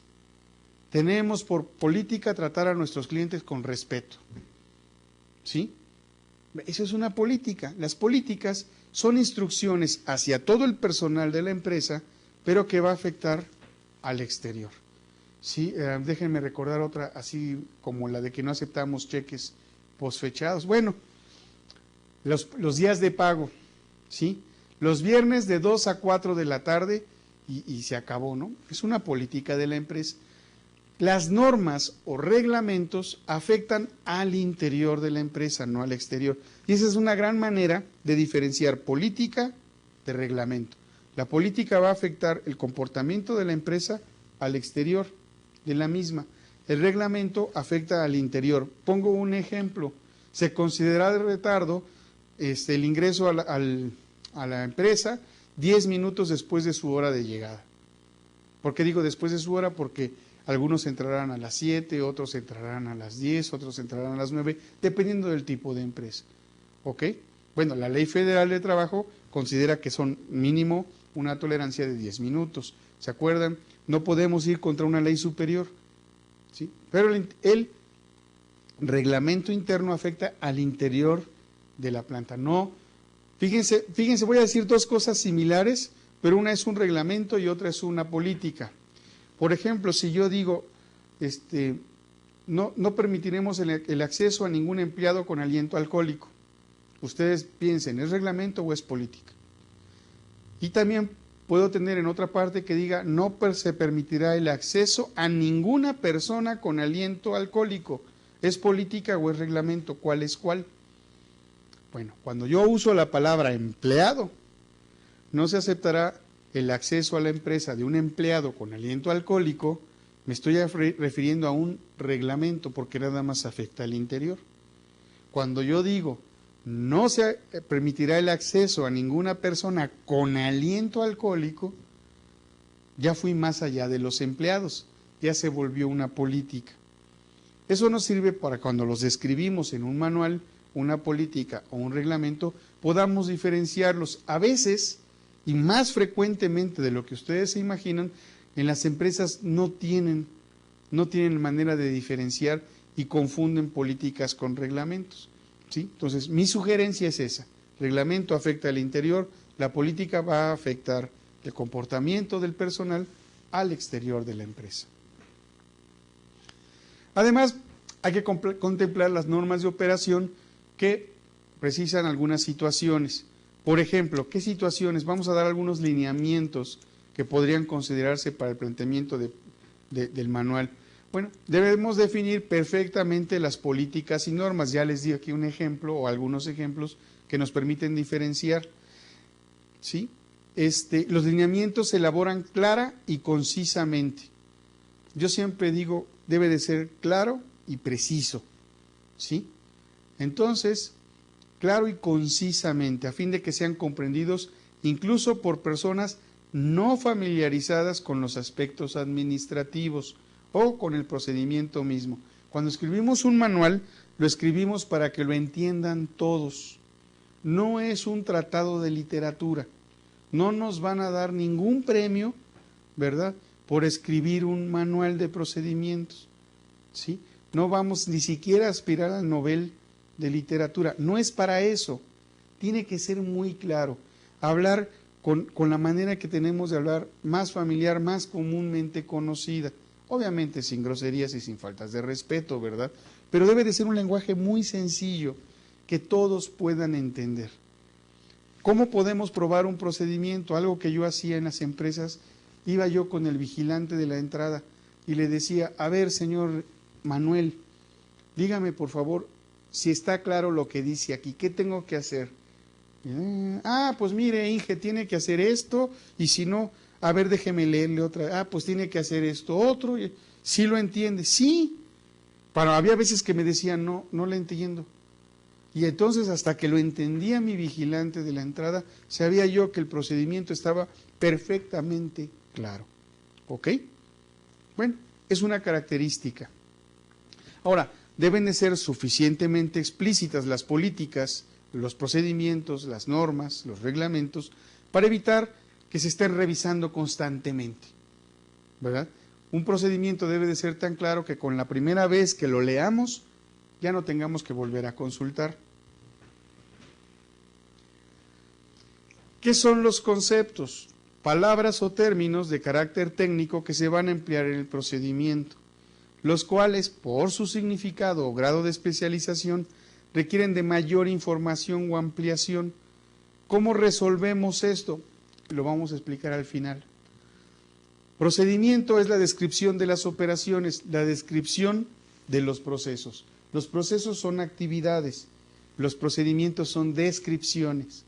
Tenemos por política tratar a nuestros clientes con respeto. ¿Sí? Eso es una política. Las políticas son instrucciones hacia todo el personal de la empresa, pero que va a afectar al exterior. ¿Sí? Déjenme recordar otra, así como la de que no aceptamos cheques posfechados. Bueno, los días de pago, ¿sí? Los viernes de 2 a 4 de la tarde y se acabó, ¿no? Es una política de la empresa. Las normas o reglamentos afectan al interior de la empresa, no al exterior. Y esa es una gran manera de diferenciar política de reglamento. La política va a afectar el comportamiento de la empresa al exterior de la misma. El reglamento afecta al interior. Pongo un ejemplo. Se considera de retardo el ingreso a la empresa 10 minutos después de su hora de llegada. ¿Por qué digo después de su hora? Porque algunos entrarán a las 7, otros entrarán a las 10, otros entrarán a las 9, dependiendo del tipo de empresa. ¿Ok? Bueno, la Ley Federal de Trabajo considera que son mínimo una tolerancia de 10 minutos. ¿Se acuerdan? No podemos ir contra una ley superior. ¿Sí? Pero el reglamento interno afecta al interior de la planta. No, fíjense, voy a decir dos cosas similares, pero una es un reglamento y otra es una política. Por ejemplo, si yo digo, no permitiremos el acceso a ningún empleado con aliento alcohólico. Ustedes piensen, ¿es reglamento o es política? Y también puedo tener en otra parte que diga, no se permitirá el acceso a ninguna persona con aliento alcohólico. ¿Es política o es reglamento? ¿Cuál es cuál? Bueno, cuando yo uso la palabra empleado, no se aceptará el acceso a la empresa de un empleado con aliento alcohólico. Me estoy refiriendo a un reglamento porque nada más afecta al interior. Cuando yo digo, no se permitirá el acceso a ninguna persona con aliento alcohólico, ya fui más allá de los empleados, ya se volvió una política. Eso nos sirve para cuando los describimos en un manual, una política o un reglamento, podamos diferenciarlos. A veces, y más frecuentemente de lo que ustedes se imaginan, en las empresas no tienen manera de diferenciar y confunden políticas con reglamentos. ¿Sí? Entonces, mi sugerencia es esa. Reglamento afecta al interior, la política va a afectar el comportamiento del personal al exterior de la empresa. Además, hay que contemplar las normas de operación que precisan algunas situaciones. Por ejemplo, ¿qué situaciones? Vamos a dar algunos lineamientos que podrían considerarse para el planteamiento del manual. Bueno, debemos definir perfectamente las políticas y normas. Ya les di aquí un ejemplo o algunos ejemplos que nos permiten diferenciar. ¿Sí? Los lineamientos se elaboran clara y concisamente. Yo siempre digo, debe de ser claro y preciso. ¿Sí? Entonces, claro y concisamente, a fin de que sean comprendidos incluso por personas no familiarizadas con los aspectos administrativos o con el procedimiento mismo. Cuando escribimos un manual, lo escribimos para que lo entiendan todos. No es un tratado de literatura. No nos van a dar ningún premio, ¿verdad?, por escribir un manual de procedimientos. ¿Sí? No vamos ni siquiera a aspirar al Nobel de literatura. No es para eso. Tiene que ser muy claro. Hablar con la manera que tenemos de hablar, más familiar, más comúnmente conocida. Obviamente sin groserías y sin faltas de respeto, ¿verdad? Pero debe de ser un lenguaje muy sencillo que todos puedan entender. ¿Cómo podemos probar un procedimiento? Algo que yo hacía en las empresas, iba yo con el vigilante de la entrada y le decía, a ver, señor Manuel, dígame por favor si está claro lo que dice aquí, ¿qué tengo que hacer? Pues mire, Inge, tiene que hacer esto, y si no, a ver, déjeme leerle otra. Pues tiene que hacer esto otro. ¿Sí lo entiende? Sí. Había veces que me decían, no le entiendo. Y entonces, hasta que lo entendía mi vigilante de la entrada, sabía yo que el procedimiento estaba perfectamente claro. ¿Ok? Bueno, es una característica. Ahora, deben de ser suficientemente explícitas las políticas, los procedimientos, las normas, los reglamentos, para evitar que se estén revisando constantemente, ¿verdad? Un procedimiento debe de ser tan claro que con la primera vez que lo leamos, ya no tengamos que volver a consultar. ¿Qué son los conceptos? Palabras o términos de carácter técnico que se van a emplear en el procedimiento, los cuales, por su significado o grado de especialización, requieren de mayor información o ampliación. ¿Cómo resolvemos esto? Lo vamos a explicar al final. Procedimiento es la descripción de las operaciones, la descripción de los procesos. Los procesos son actividades, los procedimientos son descripciones.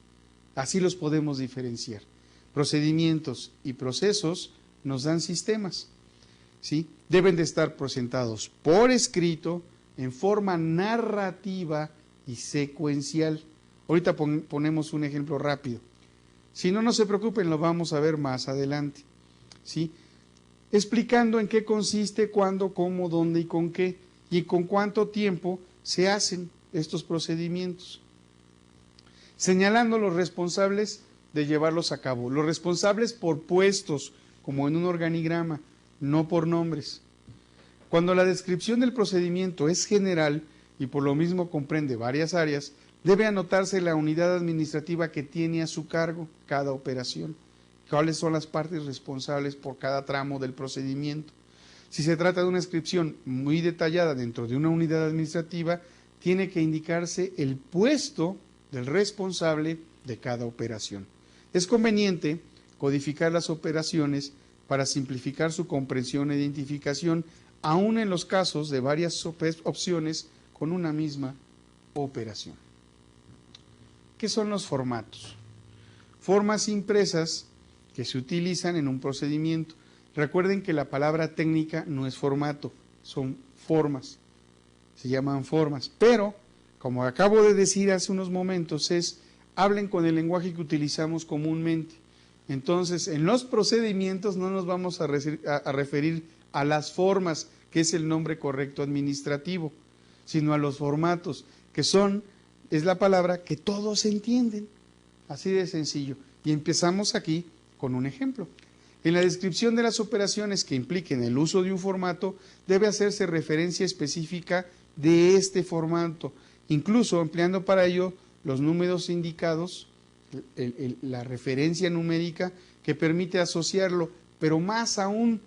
Así los podemos diferenciar. Procedimientos y procesos nos dan sistemas, ¿sí? Deben de estar presentados por escrito, en forma narrativa y secuencial. Ahorita ponemos un ejemplo rápido. Si no, no se preocupen, lo vamos a ver más adelante, ¿sí? Explicando en qué consiste, cuándo, cómo, dónde y con qué, y con cuánto tiempo se hacen estos procedimientos. Señalando los responsables de llevarlos a cabo. Los responsables por puestos, como en un organigrama, no por nombres. Cuando la descripción del procedimiento es general y por lo mismo comprende varias áreas, debe anotarse la unidad administrativa que tiene a su cargo cada operación. ¿Cuáles son las partes responsables por cada tramo del procedimiento? Si se trata de una descripción muy detallada dentro de una unidad administrativa, tiene que indicarse el puesto del responsable de cada operación. Es conveniente codificar las operaciones para simplificar su comprensión e identificación, aun en los casos de varias opciones con una misma operación. ¿Qué son los formatos? Formas impresas que se utilizan en un procedimiento. Recuerden que la palabra técnica no es formato, son formas, se llaman formas, pero como acabo de decir hace unos momentos, hablen con el lenguaje que utilizamos comúnmente. Entonces, en los procedimientos no nos vamos a referir a las formas, que es el nombre correcto administrativo, sino a los formatos, que es la palabra que todos entienden. Así de sencillo. Y empezamos aquí con un ejemplo. En la descripción de las operaciones que impliquen el uso de un formato, debe hacerse referencia específica de este formato, incluso empleando para ello los números indicados, la referencia numérica que permite asociarlo, pero más aún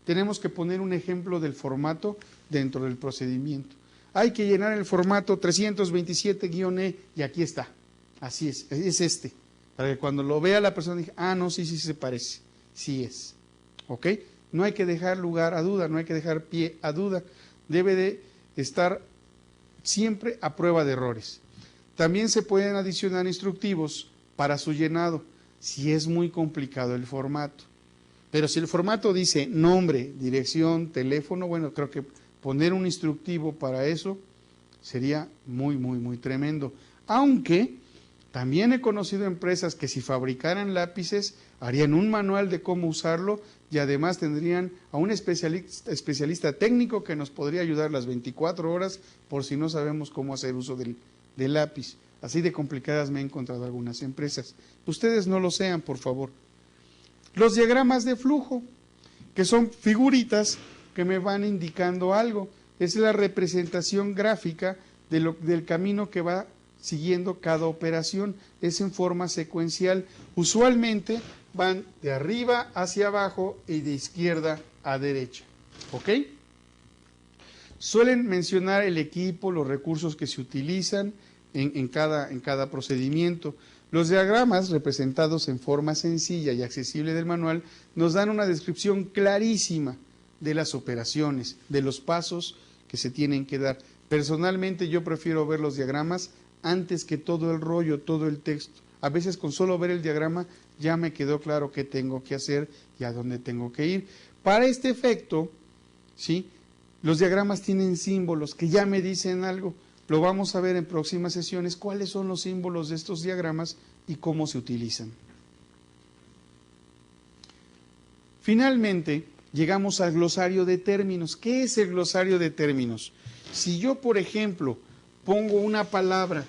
tenemos que poner un ejemplo del formato dentro del procedimiento. Hay que llenar el formato 327-E y aquí está, así es este, para que cuando lo vea la persona diga, no, sí se parece, sí es, ¿ok? No hay que dejar lugar a duda, no hay que dejar pie a duda, debe de estar siempre a prueba de errores. También se pueden adicionar instructivos para su llenado, si es muy complicado el formato. Pero si el formato dice nombre, dirección, teléfono, bueno, creo que poner un instructivo para eso sería muy tremendo. Aunque también he conocido empresas que si fabricaran lápices, harían un manual de cómo usarlo y además tendrían a un especialista técnico que nos podría ayudar las 24 horas por si no sabemos cómo hacer uso del lápiz. Así de complicadas me he encontrado algunas empresas. Ustedes no lo sean, por favor. Los diagramas de flujo, que son figuritas que me van indicando algo. Es la representación gráfica del camino que va siguiendo cada operación. Es en forma secuencial. Usualmente van de arriba hacia abajo y de izquierda a derecha. ¿Ok? Suelen mencionar el equipo, los recursos que se utilizan en cada procedimiento. Los diagramas, representados en forma sencilla y accesible del manual, nos dan una descripción clarísima de las operaciones, de los pasos que se tienen que dar. Personalmente yo prefiero ver los diagramas antes que todo el rollo, todo el texto. A veces con solo ver el diagrama ya me quedó claro qué tengo que hacer y a dónde tengo que ir. Para este efecto, ¿sí?, Los diagramas tienen símbolos que ya me dicen algo. Lo vamos a ver en próximas sesiones, cuáles son los símbolos de estos diagramas y cómo se utilizan. Finalmente, llegamos al glosario de términos. ¿Qué es el glosario de términos? Si yo, por ejemplo, pongo una palabra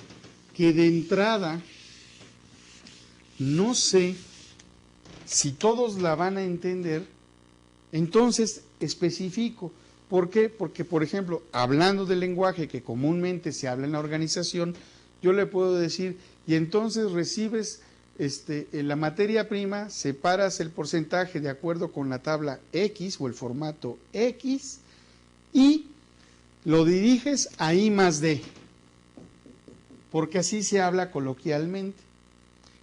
que de entrada no sé si todos la van a entender, entonces especifico. ¿Por qué? Porque, por ejemplo, hablando del lenguaje que comúnmente se habla en la organización, yo le puedo decir, y entonces recibes en la materia prima, separas el porcentaje de acuerdo con la tabla X o el formato X y lo diriges a I+D, porque así se habla coloquialmente.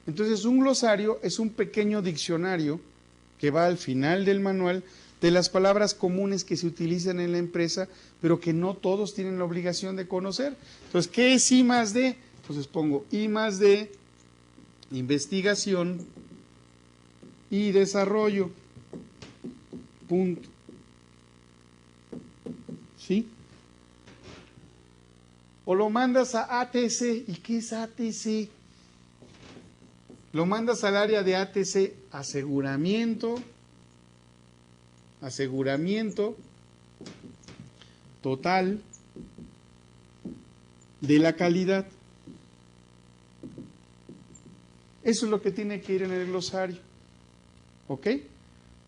Entonces, un glosario es un pequeño diccionario que va al final del manual de las palabras comunes que se utilizan en la empresa, pero que no todos tienen la obligación de conocer. Entonces, ¿qué es I+D? Entonces pongo I+D, investigación y desarrollo. Punto. ¿Sí? O lo mandas a ATC. ¿Y qué es ATC? Lo mandas al área de ATC, aseguramiento total de la calidad. Eso es lo que tiene que ir en el glosario. ¿Ok?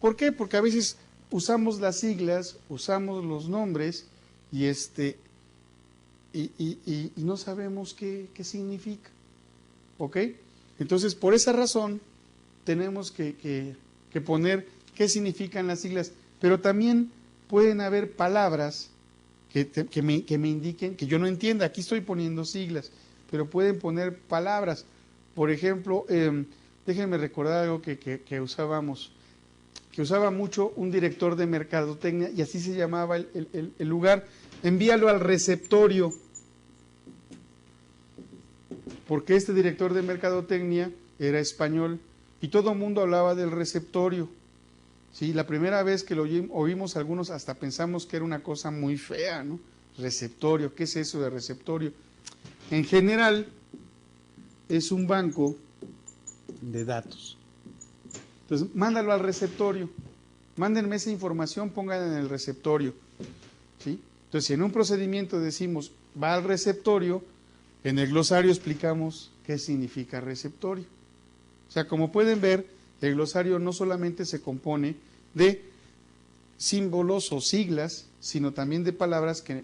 ¿Por qué? Porque a veces usamos las siglas, usamos los nombres y no sabemos qué significa. ¿Ok? Entonces, por esa razón, tenemos que poner qué significan las siglas, pero también pueden haber palabras que me indiquen, que yo no entienda. Aquí estoy poniendo siglas, pero pueden poner palabras. Por ejemplo, déjenme recordar algo que usábamos, que usaba mucho un director de mercadotecnia, y así se llamaba el lugar. Envíalo al receptorio, porque este director de mercadotecnia era español y todo el mundo hablaba del receptorio. Sí, la primera vez que lo oímos algunos hasta pensamos que era una cosa muy fea, ¿no? Receptorio, ¿qué es eso de receptorio? En general es un banco de datos. Entonces, mándalo al receptorio. Mándenme esa información, pónganla en el receptorio. ¿Sí? Entonces, si en un procedimiento decimos va al receptorio, en el glosario explicamos qué significa receptorio. O sea, como pueden ver, el glosario no solamente se compone de símbolos o siglas, sino también de palabras que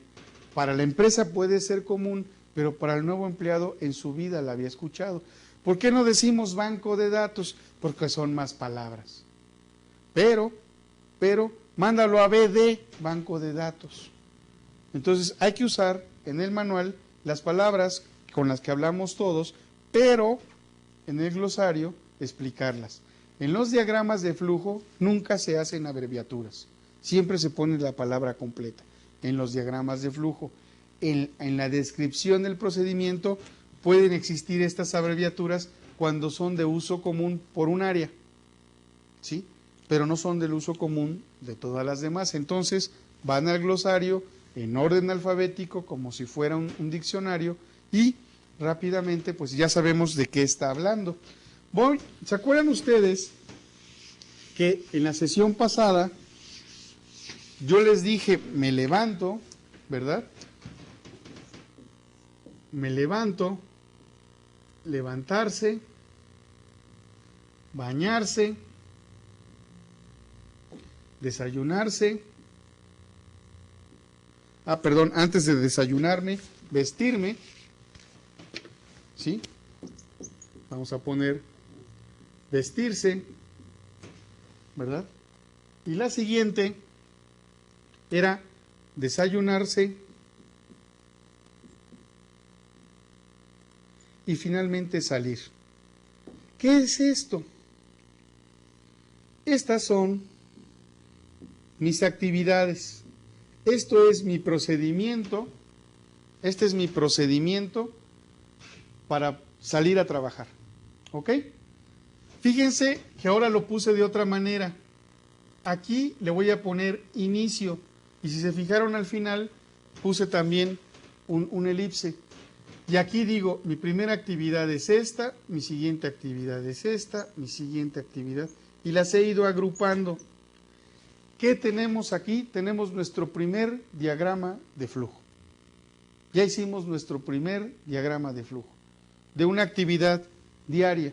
para la empresa puede ser común, pero para el nuevo empleado en su vida la había escuchado. ¿Por qué no decimos banco de datos? Porque son más palabras. Pero, mándalo a BD, banco de datos. Entonces hay que usar en el manual las palabras con las que hablamos todos, pero en el glosario explicarlas. En los diagramas de flujo nunca se hacen abreviaturas, siempre se pone la palabra completa. En los diagramas de flujo, en la descripción del procedimiento pueden existir estas abreviaturas cuando son de uso común por un área, ¿sí? Pero no son del uso común de todas las demás. Entonces van al glosario en orden alfabético como si fuera un diccionario y rápidamente pues ya sabemos de qué está hablando. ¿Se acuerdan ustedes que en la sesión pasada yo les dije me levanto, ¿verdad? Me levanto, levantarse, bañarse, desayunarse, antes de desayunarme, vestirme, ¿sí? Vamos a poner vestirse, ¿verdad? Y la siguiente era desayunarse y finalmente salir. ¿Qué es esto? Estas son mis actividades. Esto es mi procedimiento. Este es mi procedimiento para salir a trabajar. ¿Ok? Fíjense que ahora lo puse de otra manera. Aquí le voy a poner inicio. Y si se fijaron al final, puse también un elipse. Y aquí digo, mi primera actividad es esta, mi siguiente actividad es esta, mi siguiente actividad, y las he ido agrupando. ¿Qué tenemos aquí? Tenemos nuestro primer diagrama de flujo. Ya hicimos nuestro primer diagrama de flujo de una actividad diaria.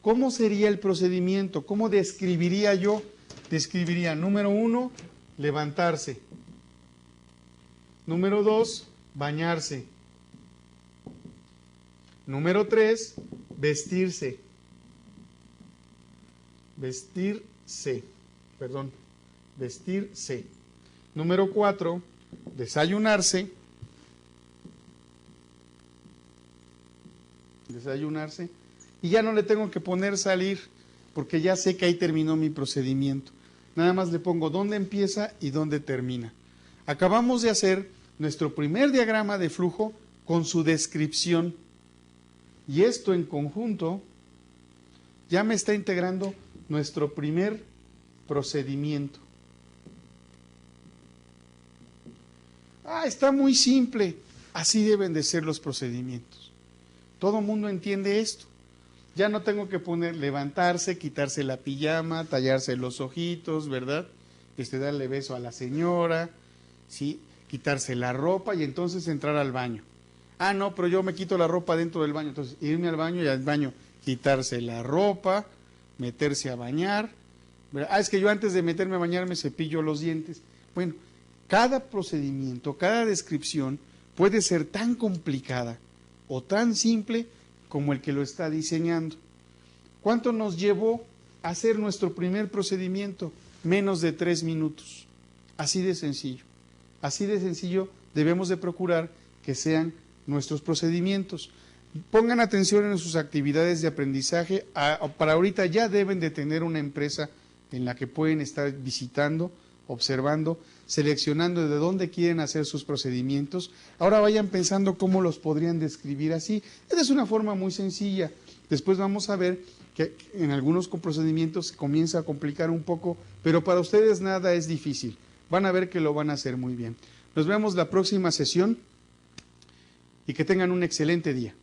¿Cómo sería el procedimiento? ¿Cómo describiría yo? Describiría, número 1, levantarse. Número 2, bañarse. Número 3, vestirse. Vestirse. Número 4, desayunarse. Y ya no le tengo que poner salir, porque ya sé que ahí terminó mi procedimiento. Nada más le pongo dónde empieza y dónde termina. Acabamos de hacer nuestro primer diagrama de flujo con su descripción. Y esto en conjunto ya me está integrando nuestro primer procedimiento. Está muy simple. Así deben de ser los procedimientos. Todo el mundo entiende esto. Ya no tengo que poner levantarse, quitarse la pijama, tallarse los ojitos, ¿verdad? Darle beso a la señora, ¿sí? Quitarse la ropa y entonces entrar al baño. No, pero yo me quito la ropa dentro del baño. Entonces, irme al baño y al baño quitarse la ropa, meterse a bañar. Es que yo antes de meterme a bañar me cepillo los dientes. Bueno, cada procedimiento, cada descripción puede ser tan complicada o tan simple como el que lo está diseñando. ¿Cuánto nos llevó a hacer nuestro primer procedimiento? Menos de 3 minutos. Así de sencillo. Así de sencillo debemos de procurar que sean nuestros procedimientos. Pongan atención en sus actividades de aprendizaje. Para ahorita ya deben de tener una empresa en la que pueden estar visitando, observando, seleccionando de dónde quieren hacer sus procedimientos. Ahora vayan pensando cómo los podrían describir así. Esta es una forma muy sencilla. Después vamos a ver que en algunos procedimientos se comienza a complicar un poco, pero para ustedes nada es difícil. Van a ver que lo van a hacer muy bien. Nos vemos la próxima sesión y que tengan un excelente día.